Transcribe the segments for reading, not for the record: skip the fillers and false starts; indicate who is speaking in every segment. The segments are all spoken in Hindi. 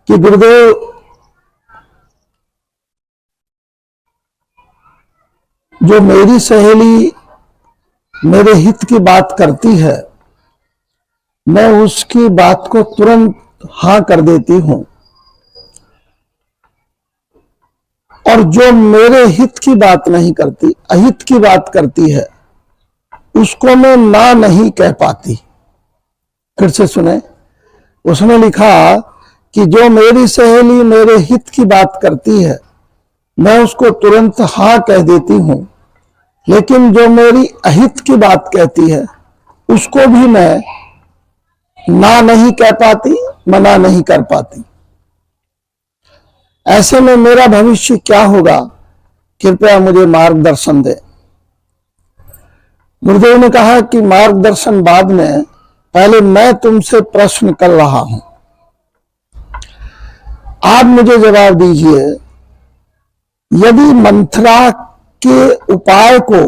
Speaker 1: कि गुरुदेव, जो मेरी सहेली मेरे हित की बात करती है, मैं उसकी बात को तुरंत हाँ कर देती हूं, और जो मेरे हित की बात नहीं करती, अहित की बात करती है, उसको मैं ना नहीं कह पाती। फिर से सुने, उसने लिखा कि जो मेरी सहेली मेरे हित की बात करती है, मैं उसको तुरंत हाँ कह देती हूं, लेकिन जो मेरी अहित की बात कहती है, उसको भी मैं ना नहीं कह पाती, मना नहीं कर पाती। ऐसे में मेरा भविष्य क्या होगा? कृपया मुझे मार्गदर्शन दे। गुरुदेव ने कहा कि मार्गदर्शन बाद में, पहले मैं तुमसे प्रश्न कर रहा हूं, आप मुझे जवाब दीजिए। यदि मंथरा के उपाय को,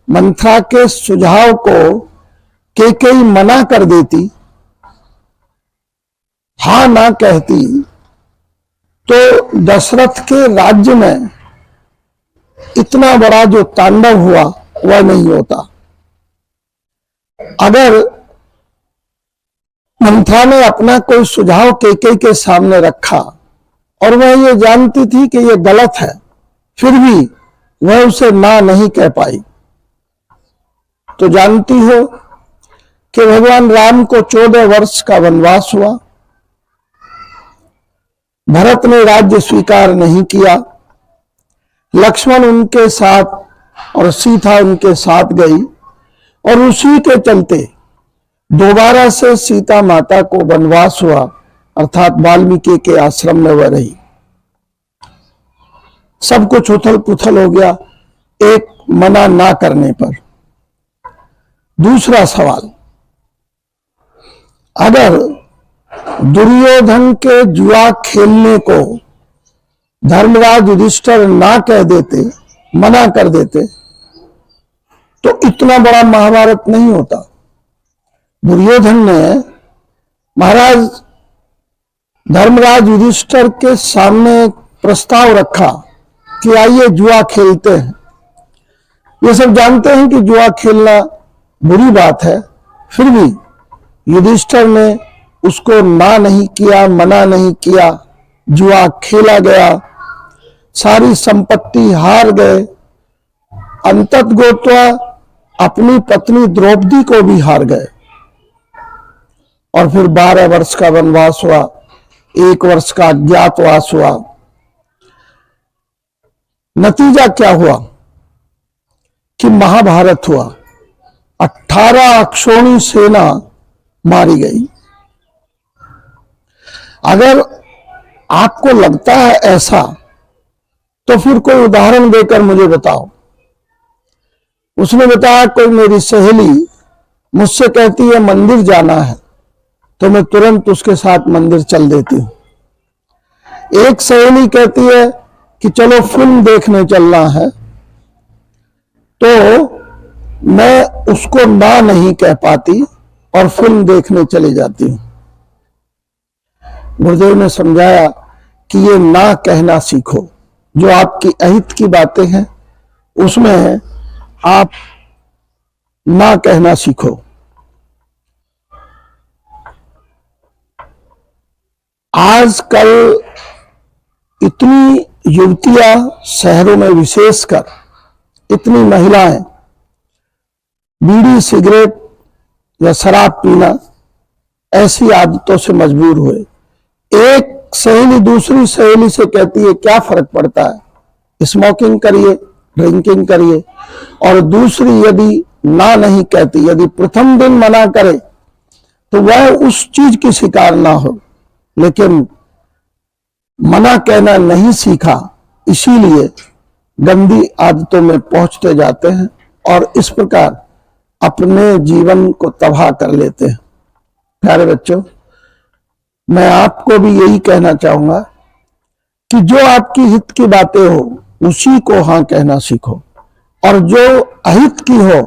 Speaker 1: मंथरा के सुझाव को कैकेयी मना कर देती, हाँ ना कहती, तो दशरथ के राज्य में इतना बड़ा जो तांडव हुआ वह नहीं होता। अगर मंथरा ने अपना कोई सुझाव कैकेयी के सामने रखा और वह ये जानती थी कि यह गलत है, फिर भी वह उसे ना नहीं कह पाई, तो जानती हो कि भगवान राम को 14 वर्ष का वनवास हुआ, भरत ने राज्य स्वीकार नहीं किया, लक्ष्मण उनके साथ और सीता उनके साथ गई, और उसी के चलते दोबारा से सीता माता को वनवास हुआ, अर्थात वाल्मीकि के आश्रम में वह रही। सब कुछ उथल पुथल हो गया एक मना ना करने पर। दूसरा सवाल, अगर दुर्योधन के जुआ खेलने को धर्मराज युधिष्ठिर ना कह देते, मना कर देते, तो इतना बड़ा महाभारत नहीं होता। दुर्योधन ने महाराज धर्मराज युधिष्ठिर के सामने प्रस्ताव रखा कि आइए जुआ खेलते हैं। ये सब जानते हैं कि जुआ खेलना बुरी बात है, फिर भी युधिष्ठिर ने उसको ना नहीं किया, मना नहीं किया, जुआ खेला गया, सारी संपत्ति हार गए, अंततगोत्वा अपनी पत्नी द्रौपदी को भी हार गए, और फिर 12 वर्ष का वनवास हुआ, 1 वर्ष का अज्ञातवास हुआ। नतीजा क्या हुआ कि महाभारत हुआ, 18 अक्षौणी सेना मारी गई। अगर आपको लगता है ऐसा, तो फिर कोई उदाहरण देकर मुझे बताओ। उसने बताया कोई मेरी सहेली मुझसे कहती है मंदिर जाना है, तो मैं तुरंत उसके साथ मंदिर चल देती हूं। एक सहेली कहती है कि चलो फिल्म देखने चलना है, तो मैं उसको ना नहीं कह पाती और फिल्म देखने चली जाती हूं। गुरुदेव ने समझाया कि ये ना कहना सीखो। जो आपकी अहित की बातें हैं उसमें आप ना कहना सीखो। आजकल इतनी युवतियां शहरों में, विशेषकर इतनी महिलाएं बीड़ी सिगरेट या शराब पीना ऐसी आदतों से मजबूर हुए। एक सहेली दूसरी सहेली से कहती है क्या फर्क पड़ता है, स्मोकिंग करिए, ड्रिंकिंग करिए, और दूसरी यदि ना नहीं कहती, यदि प्रथम दिन मना करे, तो वह उस चीज की शिकार ना हो, लेकिन मना कहना नहीं सीखा, इसीलिए गंदी आदतों में पहुंचते जाते हैं और इस प्रकार अपने जीवन को तबाह कर लेते हैं। प्यारे बच्चों, मैं आपको भी यही कहना चाहूंगा कि जो आपकी हित की बातें हो उसी को हाँ कहना सीखो, और जो अहित की हो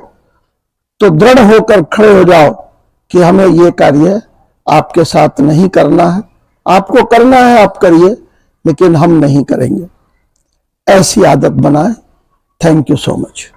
Speaker 1: तो दृढ़ होकर खड़े हो जाओ कि हमें ये कार्य आपके साथ नहीं करना है, आपको करना है आप करिए, लेकिन हम नहीं करेंगे। ऐसी आदत बनाएं। Thank you so much.